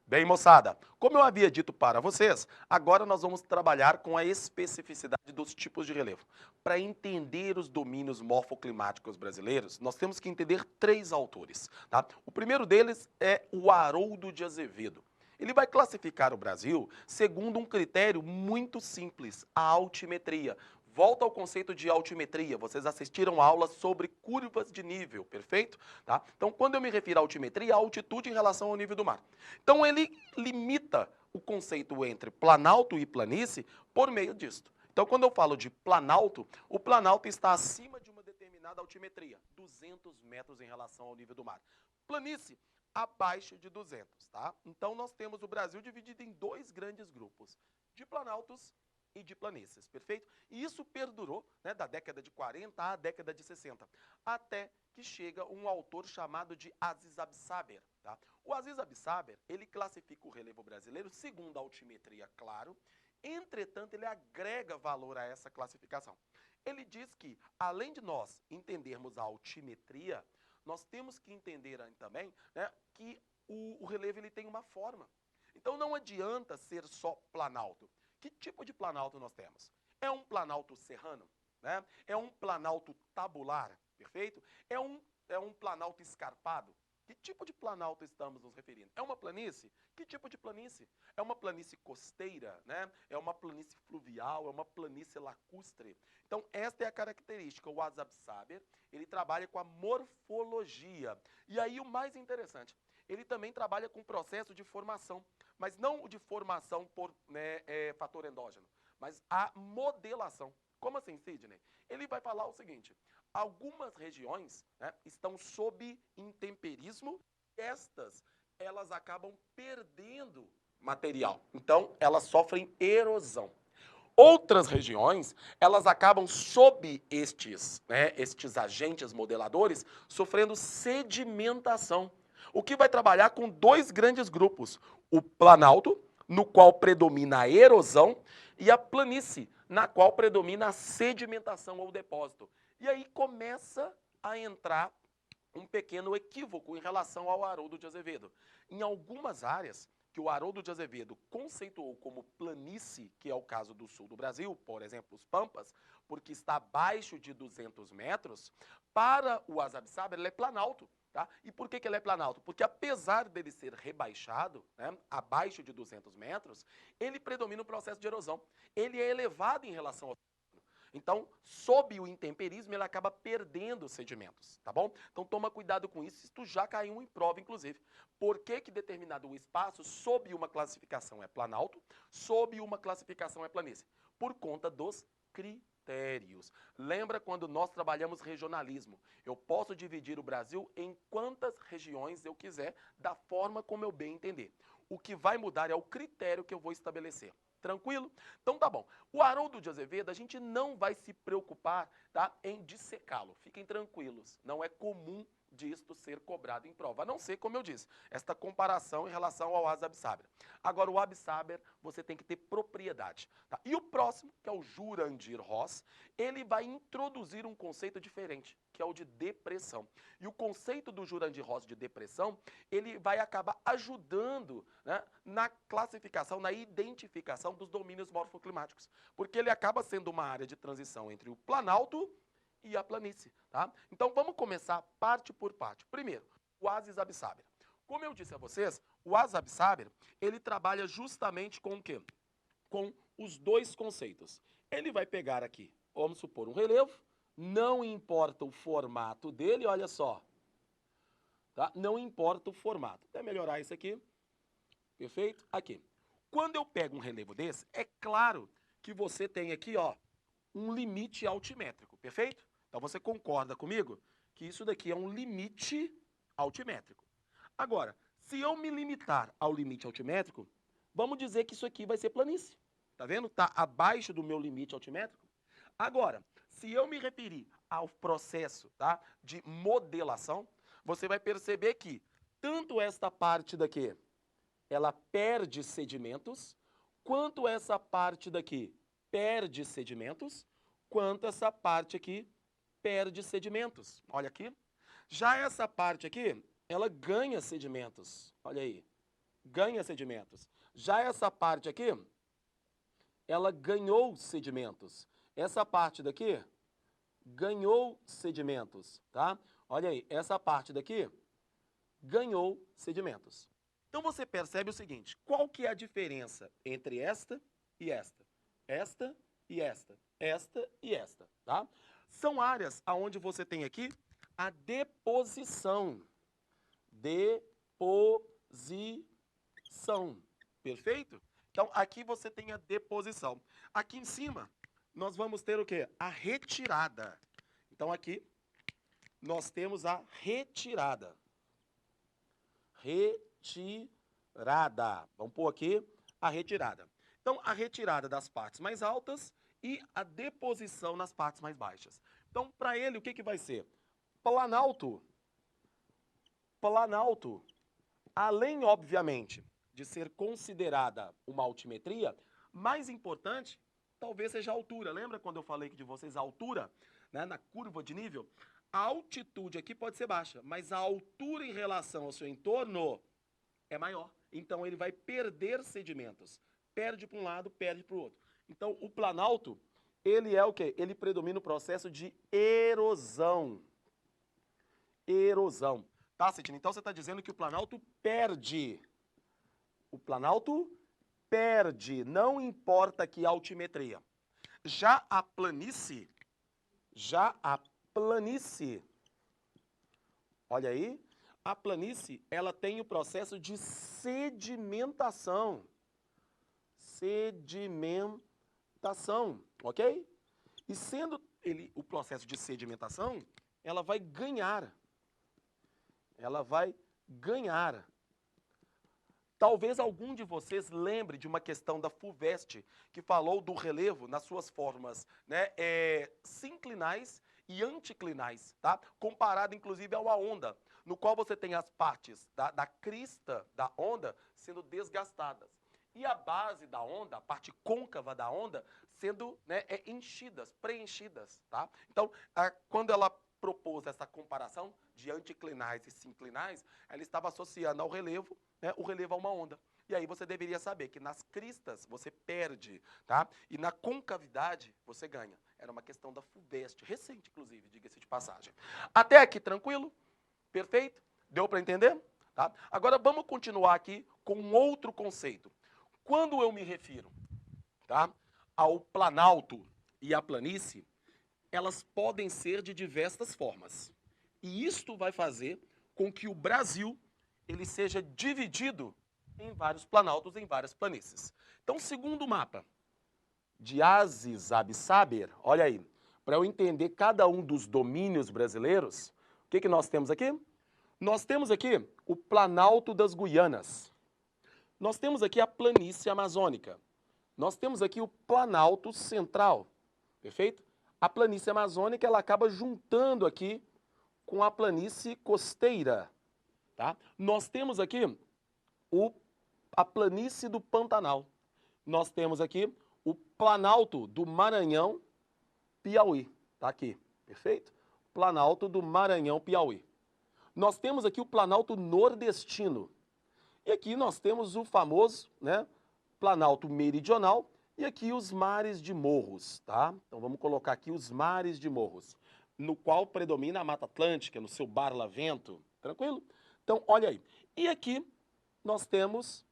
Bem, moçada, como eu havia dito para vocês, agora nós vamos trabalhar com a especificidade dos tipos de relevo. Para entender os domínios morfoclimáticos brasileiros, nós temos que entender três autores. Tá? O primeiro deles é o Haroldo de Azevedo. Ele vai classificar o Brasil segundo um critério muito simples, a altimetria. Volta ao conceito de altimetria. Vocês assistiram a aula sobre curvas de nível, perfeito? Tá? Então, quando eu me refiro à altimetria, a altitude em relação ao nível do mar. Então, ele limita o conceito entre planalto e planície por meio disto. Então, quando eu falo de planalto, o planalto está acima de uma determinada altimetria, 200 metros em relação ao nível do mar. Planície, abaixo de 200, tá? Então, nós temos o Brasil dividido em dois grandes grupos, de planaltos e de planícies, perfeito? E isso perdurou, né, da década de 40 à década de 60, até que chega um autor chamado de Aziz Absaber, tá? O Aziz Absaber, ele classifica o relevo brasileiro segundo a altimetria, claro, entretanto, ele agrega valor a essa classificação. Ele diz que, além de nós entendermos a altimetria, nós temos que entender também, né, que o relevo ele tem uma forma. Então, não adianta ser só planalto. Que tipo de planalto nós temos? É um planalto serrano? Né? É um planalto tabular? Perfeito? É um planalto escarpado? Que tipo de planalto estamos nos referindo? É uma planície? Que tipo de planície? É uma planície costeira, né? É uma planície fluvial, é uma planície lacustre. Então, esta é a característica. O Aziz Absaber, ele trabalha com a morfologia. E aí, o mais interessante, ele também trabalha com o processo de formação, mas não o de formação por fator endógeno, mas a modelação. Como assim, Sidney? Ele vai falar o seguinte, algumas regiões, né, estão sob intemperismo, elas acabam perdendo material. Então, elas sofrem erosão. Outras regiões, elas acabam sob estes agentes modeladores, sofrendo sedimentação. O que vai trabalhar com dois grandes grupos, o planalto, no qual predomina a erosão, e a planície, na qual predomina a sedimentação ou depósito. E aí começa a entrar um pequeno equívoco em relação ao Haroldo de Azevedo. Em algumas áreas que o Haroldo de Azevedo conceituou como planície, que é o caso do sul do Brasil, por exemplo, os Pampas, porque está abaixo de 200 metros, para o Aziz Absaber ele é planalto. Tá? E por que ele é planalto? Porque apesar dele ser rebaixado, né, abaixo de 200 metros, ele predomina o processo de erosão. Ele é elevado em relação ao então, sob o intemperismo, ele acaba perdendo sedimentos, tá bom? Então, toma cuidado com isso, isso já caiu em prova, inclusive. Por que determinado espaço, sob uma classificação é planalto, sob uma classificação é planície? Por conta dos critérios. Lembra quando nós trabalhamos regionalismo? Eu posso dividir o Brasil em quantas regiões eu quiser, da forma como eu bem entender. O que vai mudar é o critério que eu vou estabelecer. Tranquilo? Então tá bom. O Haroldo de Azevedo, a gente não vai se preocupar, tá, em dissecá-lo. Fiquem tranquilos. Não é comum disto ser cobrado em prova. A não ser, como eu disse, esta comparação em relação ao Aziz Absaber. Agora, o Absaber, você tem que ter propriedade. Tá? E o próximo, que é o Jurandir Ross, ele vai introduzir um conceito diferente, que é o de depressão. E o conceito do Jurandir Ross de depressão, ele vai acabar ajudando, né, na classificação, na identificação dos domínios morfoclimáticos, porque ele acaba sendo uma área de transição entre o planalto e a planície, tá? Então vamos começar parte por parte. Primeiro, o Aziz Absaber. Como eu disse a vocês, o Aziz Absaber, ele trabalha justamente com o quê? Com os dois conceitos. Ele vai pegar aqui, vamos supor, um relevo, não importa o formato dele, olha só, tá? Não importa o formato. Até melhorar isso aqui. Perfeito? Aqui. Quando eu pego um relevo desse, é claro que você tem aqui, ó, um limite altimétrico, perfeito? Então você concorda comigo que isso daqui é um limite altimétrico. Agora, se eu me limitar ao limite altimétrico, vamos dizer que isso aqui vai ser planície. Tá vendo? Tá abaixo do meu limite altimétrico. Agora, se eu me referir ao processo, tá, de modelação, você vai perceber que tanto esta parte daqui ela perde sedimentos, quanto essa parte daqui perde sedimentos, quanto essa parte aqui perde sedimentos. Olha aqui. Já essa parte aqui, ela ganha sedimentos. Olha aí. ganha sedimentos. Já essa parte aqui, ela ganhou sedimentos. Essa parte daqui ganhou sedimentos, tá? Olha aí, essa parte daqui ganhou sedimentos. Então você percebe o seguinte, qual que é a diferença entre esta e esta? Esta e esta, esta e esta, tá? São áreas aonde você tem aqui a deposição. Deposição, perfeito? Então, aqui você tem a deposição. Aqui em cima, nós vamos ter o quê? A retirada. Então, aqui, nós temos a retirada. Retirada. Vamos pôr aqui a retirada. Então, a retirada das partes mais altas e a deposição nas partes mais baixas. Então, para ele, o que vai ser? Planalto. Planalto, além, obviamente, de ser considerada uma altimetria, mais importante, talvez seja a altura. Lembra quando eu falei de vocês a altura, né, na curva de nível? A altitude aqui pode ser baixa, mas a altura em relação ao seu entorno é maior. Então, ele vai perder sedimentos. Perde para um lado, perde para o outro. Então, o planalto, ele é o quê? Ele predomina o processo de erosão. Erosão. Tá, Cetina? Então, você está dizendo que o planalto perde. O planalto perde, não importa que altimetria. Já a planície, olha aí, a planície, ela tem o processo de sedimentação. Sedimentação, ok? E sendo ele o processo de sedimentação, ela vai ganhar. Ela vai ganhar. Talvez algum de vocês lembre de uma questão da FUVEST, que falou do relevo nas suas formas, né, sinclinais e anticlinais, tá? Comparado, inclusive, a uma onda, no qual você tem as partes da crista da onda sendo desgastadas. E a base da onda, a parte côncava da onda, sendo, né, enchidas, preenchidas, tá? Então, quando ela propôs essa comparação de anticlinais e sinclinais, ela estava associando ao relevo, né, o relevo a uma onda. E aí você deveria saber que nas cristas você perde, tá? E na concavidade você ganha. Era uma questão da FUVEST, recente, inclusive, diga-se de passagem. Até aqui, tranquilo? Perfeito? Deu para entender? Tá? Agora vamos continuar aqui com um outro conceito. Quando eu me refiro, tá, ao planalto e à planície, elas podem ser de diversas formas. E isto vai fazer com que o Brasil ele seja dividido em vários planaltos, em várias planícies. Então, segundo o mapa de Aziz Absaber, olha aí, para eu entender cada um dos domínios brasileiros, o que nós temos aqui? Nós temos aqui o Planalto das Guianas. Nós temos aqui a planície amazônica. Nós temos aqui o Planalto Central, perfeito? A planície amazônica, ela acaba juntando aqui com a planície costeira, tá? Nós temos aqui a planície do Pantanal. Nós temos aqui o Planalto do Maranhão, Piauí, tá aqui, perfeito? Planalto do Maranhão, Piauí. Nós temos aqui o Planalto Nordestino. E aqui nós temos o famoso, né, Planalto Meridional, e aqui os mares de morros, tá? Então vamos colocar aqui os mares de morros, no qual predomina a Mata Atlântica, no seu barlavento, tranquilo? Então, olha aí. E aqui nós temos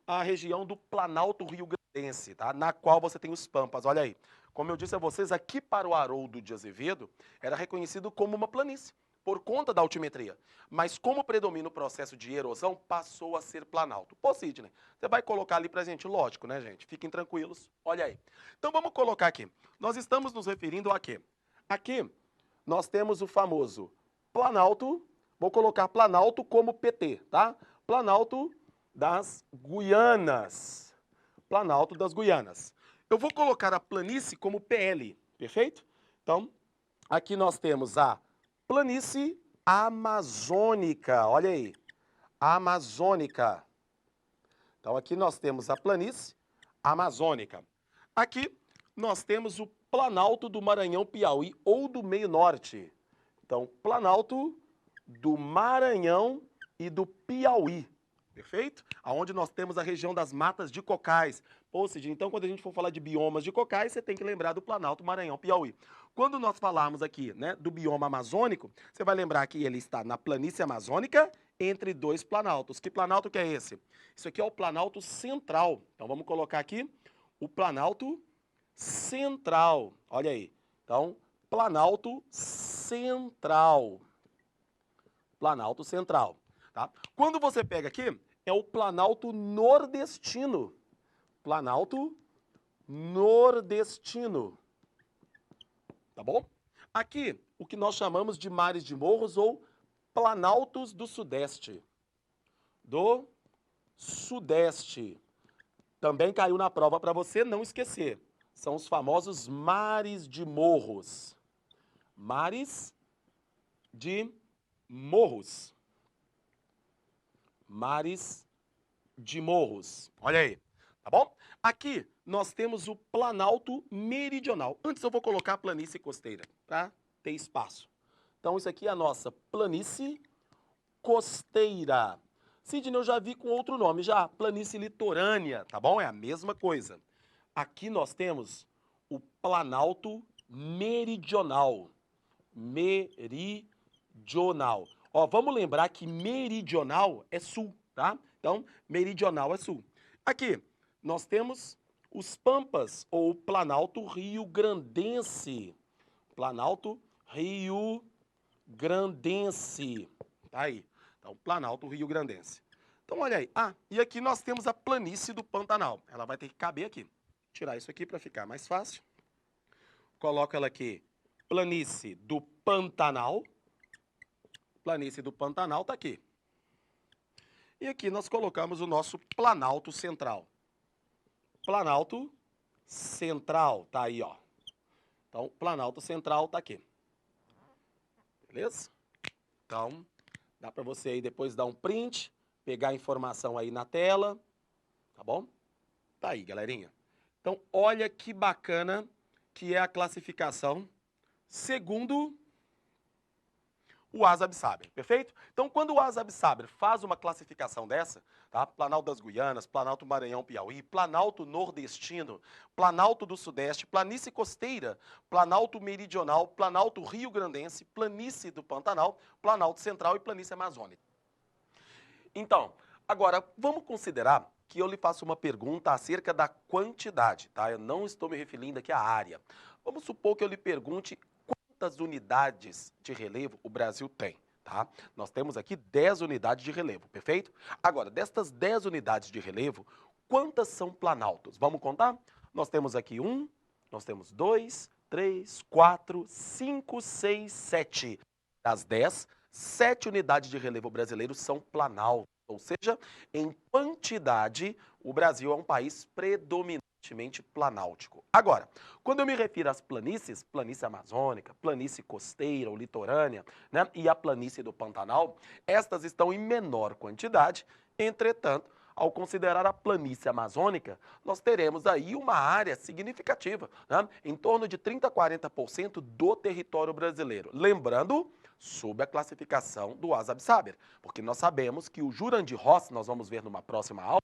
a região do Planalto Rio-Grandense, tá? Na qual você tem os Pampas, olha aí. Como eu disse a vocês, aqui para o Haroldo de Azevedo, era reconhecido como uma planície, por conta da altimetria. Mas como predomina o processo de erosão, passou a ser planalto. Pô, Sidney, você vai colocar ali pra gente? Lógico, né, gente? Fiquem tranquilos. Olha aí. Então, vamos colocar aqui. Nós estamos nos referindo a quê? Aqui, nós temos o famoso Planalto, vou colocar Planalto como PT, tá? Planalto das Guianas. Planalto das Guianas. Eu vou colocar a planície como PL, perfeito? Então, aqui nós temos a planície amazônica, olha aí, amazônica. Então, aqui nós temos a planície amazônica. Aqui nós temos o Planalto do Maranhão, Piauí ou do Meio Norte. Então, Planalto do Maranhão e do Piauí, perfeito? Aonde nós temos a região das matas de cocais. Ou seja, então quando a gente for falar de biomas de cocais, você tem que lembrar do Planalto, Maranhão, Piauí. Quando nós falarmos aqui, né, do bioma amazônico, você vai lembrar que ele está na planície amazônica entre dois planaltos. Que planalto que é esse? Isso aqui é o Planalto Central. Então vamos colocar aqui o Planalto Central. Olha aí. Então, Planalto Central. Planalto Central. Tá? Quando você pega aqui, é o Planalto Nordestino. Planalto Nordestino. Tá bom? Aqui, o que nós chamamos de mares de morros ou planaltos do Sudeste. Do Sudeste. Também caiu na prova para você não esquecer. São os famosos mares de morros. Mares de morros. Mares de morros. Olha aí, tá bom? Aqui nós temos o Planalto Meridional. Antes eu vou colocar a planície costeira, para ter espaço. Então isso aqui é a nossa planície costeira. Sidney, eu já vi com outro nome já, planície litorânea, tá bom? É a mesma coisa. Aqui nós temos o Planalto Meridional. Meridional. Ó, vamos lembrar que meridional é sul, tá? Então, meridional é sul. Aqui, nós temos os Pampas, ou Planalto Rio-Grandense. Planalto Rio-Grandense. Tá aí. Então, Planalto Rio-Grandense. Então, olha aí. Ah, e aqui nós temos a planície do Pantanal. Ela vai ter que caber aqui. Vou tirar isso aqui para ficar mais fácil. Coloco ela aqui. Planície do Pantanal. Planície do Pantanal está aqui. E aqui nós colocamos o nosso Planalto Central. Planalto Central, tá aí, ó. Então, Planalto Central está aqui. Beleza? Então, dá para você aí depois dar um print, pegar a informação aí na tela, tá bom? Tá aí, galerinha. Então, olha que bacana que é a classificação segundo o Asa Absaber, perfeito? Então, quando o Asa Absaber faz uma classificação dessa, tá? Planalto das Guianas, Planalto Maranhão, Piauí, Planalto Nordestino, Planalto do Sudeste, Planície Costeira, Planalto Meridional, Planalto Rio-Grandense, Planície do Pantanal, Planalto Central e Planície Amazônica. Então, agora, vamos considerar que eu lhe faço uma pergunta acerca da quantidade, tá? Eu não estou me referindo aqui à área. Vamos supor que eu lhe pergunte quantas unidades de relevo o Brasil tem, tá? Nós temos aqui 10 unidades de relevo, perfeito? Agora, destas 10 unidades de relevo, quantas são planaltos? Vamos contar? Nós temos aqui 1, nós temos 2, 3, 4, 5, 6, 7. Das 10, 7 unidades de relevo brasileiro são planaltos. Ou seja, em quantidade, o Brasil é um país predominantemente planáltico. Agora, quando eu me refiro às planícies, planície amazônica, planície costeira ou litorânea, né, e a planície do Pantanal, estas estão em menor quantidade. Entretanto, ao considerar a planície amazônica, nós teremos aí uma área significativa, né, em torno de 30% a 40% do território brasileiro. Lembrando, sob a classificação do Asa Absaber, porque nós sabemos que o Jurandir Ross, nós vamos ver numa próxima aula,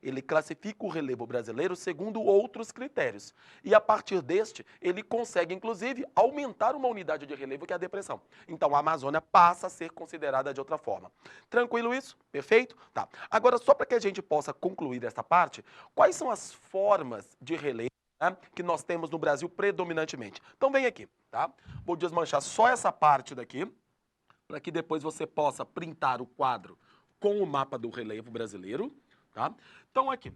ele classifica o relevo brasileiro segundo outros critérios. E a partir deste, ele consegue, inclusive, aumentar uma unidade de relevo, que é a depressão. Então, a Amazônia passa a ser considerada de outra forma. Tranquilo isso? Perfeito? Tá. Agora, só para que a gente possa concluir essa parte, quais são as formas de relevo, né, que nós temos no Brasil predominantemente? Então, vem aqui, tá? Vou desmanchar só essa parte daqui, para que depois você possa printar o quadro com o mapa do relevo brasileiro. Tá? Então aqui,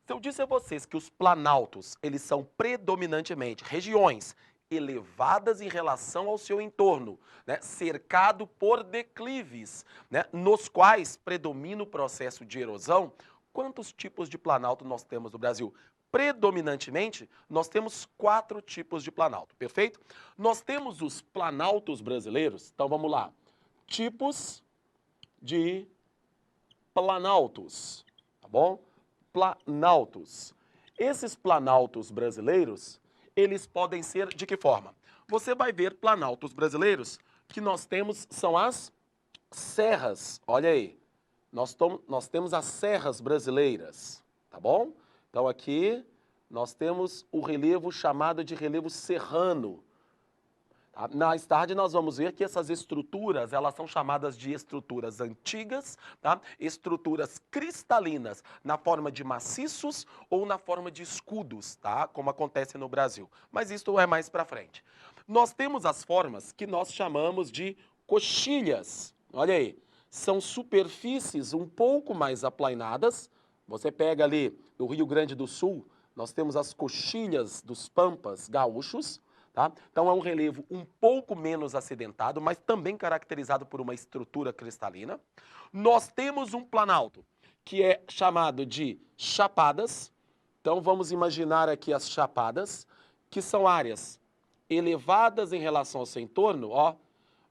se eu disse a vocês que os planaltos, eles são predominantemente regiões elevadas em relação ao seu entorno, né, cercado por declives, né, nos quais predomina o processo de erosão, quantos tipos de planalto nós temos no Brasil? Predominantemente, nós temos 4 tipos de planalto, perfeito? Nós temos os planaltos brasileiros, então vamos lá. Tipos de planaltos. Bom? Planaltos. Esses planaltos brasileiros, eles podem ser de que forma? Você vai ver planaltos brasileiros que nós temos, são as serras. Olha aí. nós temos as serras brasileiras, tá bom? Então aqui nós temos o relevo chamado de relevo serrano. Tá? Mais tarde nós vamos ver que essas estruturas, elas são chamadas de estruturas antigas, tá? Estruturas cristalinas, na forma de maciços ou na forma de escudos, tá? Como acontece no Brasil. Mas isso é mais para frente. Nós temos as formas que nós chamamos de coxilhas. Olha aí, são superfícies um pouco mais aplainadas. Você pega ali no Rio Grande do Sul, nós temos as coxilhas dos Pampas gaúchos. Tá? Então é um relevo um pouco menos acidentado, mas também caracterizado por uma estrutura cristalina. Nós temos um planalto, que é chamado de chapadas. Então vamos imaginar aqui as chapadas, que são áreas elevadas em relação ao seu entorno, ó,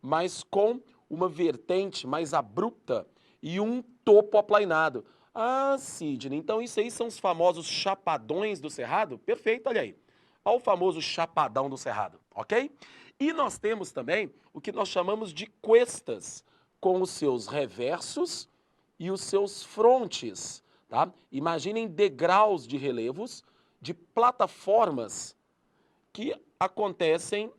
mas com uma vertente mais abrupta e um topo aplainado. Ah, Sidney, então isso aí são os famosos chapadões do Cerrado? Perfeito, olha aí. Olha o famoso chapadão do Cerrado, ok? E nós temos também o que nós chamamos de cuestas, com os seus reversos e os seus frontes, tá? Imaginem degraus de relevos, de plataformas que acontecem,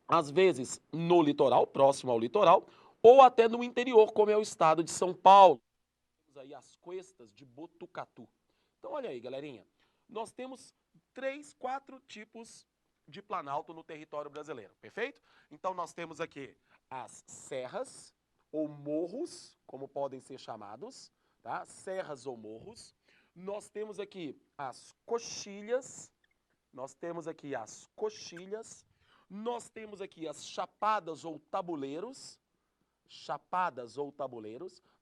às vezes, no litoral, próximo ao litoral, ou até no interior, como é o estado de São Paulo. Temos aí as cuestas de Botucatu. Então, olha aí, galerinha, nós temos 3, 4 tipos de planalto no território brasileiro, perfeito? Então nós temos aqui as serras ou morros, como podem ser chamados, tá? Serras ou morros. Nós temos aqui as coxilhas, nós temos aqui as chapadas ou tabuleiros,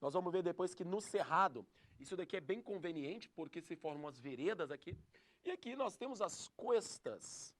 Nós vamos ver depois que no Cerrado, isso daqui é bem conveniente, porque se formam as veredas aqui. E aqui nós temos as cuestas,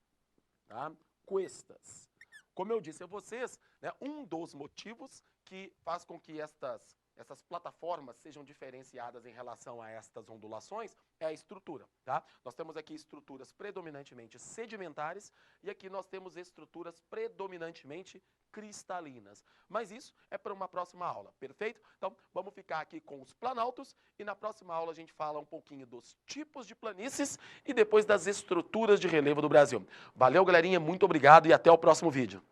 tá? Cuestas. Como eu disse a vocês, né, um dos motivos que faz com que essas plataformas sejam diferenciadas em relação a estas ondulações é a estrutura, tá? Nós temos aqui estruturas predominantemente sedimentares e aqui nós temos estruturas predominantemente cristalinas. Mas isso é para uma próxima aula, perfeito? Então, vamos ficar aqui com os planaltos e na próxima aula a gente fala um pouquinho dos tipos de planícies e depois das estruturas de relevo do Brasil. Valeu, galerinha, muito obrigado e até o próximo vídeo.